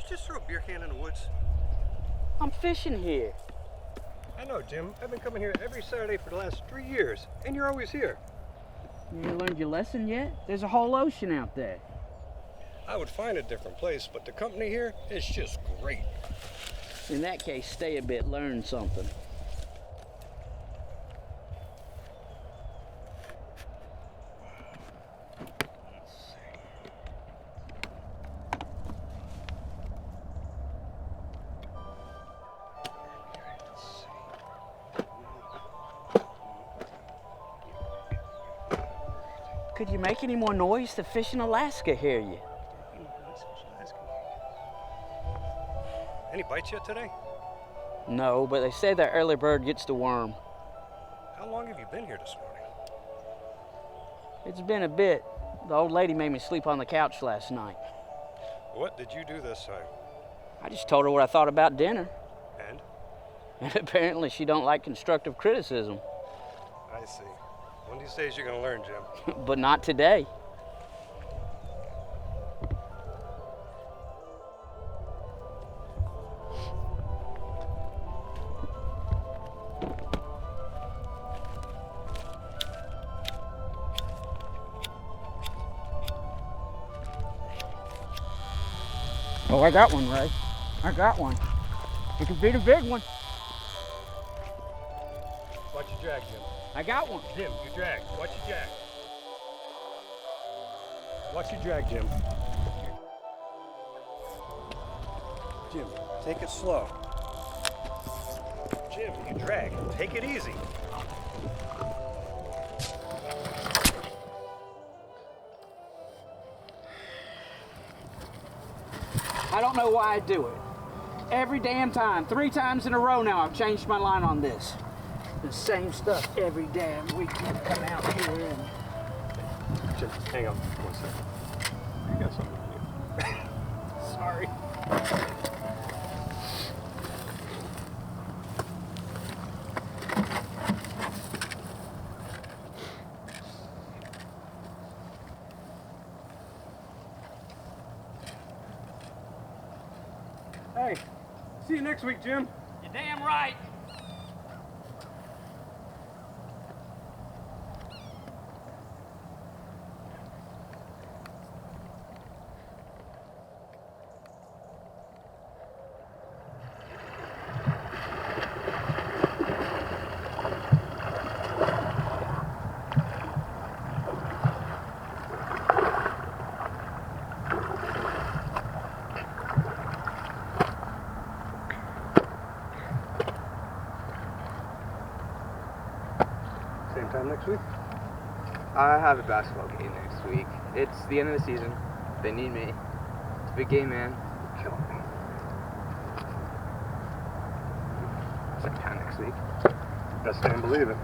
you just throw a beer can in the woods? I'm fishing here. I know, Jim. I've been coming here every Saturday for the last 3 years, and you're always here. You learned your lesson yet? There's a whole ocean out there. I would find a different place, but the company here is just great. In that case, stay a bit, learn something. Could you make any more noise? The fish in Alaska hear you. Any bites yet today? No, but they say the early bird gets the worm. How long have you been here this morning? It's been a bit. The old lady made me sleep on the couch last night. What did you do this time? I just told her what I thought about dinner. And? And apparently she don't like constructive criticism. I see. One of these days you're gonna learn, Jim. But not today. Oh, I got one, Ray. I got one. It could be the big one. Watch your drag, Jim. I got one. Jim, you drag. Watch your drag. Watch your drag, Jim. Jim, take it slow. Jim, you drag. Take it easy. I don't know why I do it. Every damn time. 3 times in a row now I've changed my line on this. The same stuff every damn weekend. Come out here and... Jim, hang on 1 second. You got something on you. Sorry. Hey, see you next week, Jim. You're damn right. Same time next week? I have a basketball game next week. It's the end of the season. They need me. It's a big game, man. Kill me. Same time next week. Best damn believe it.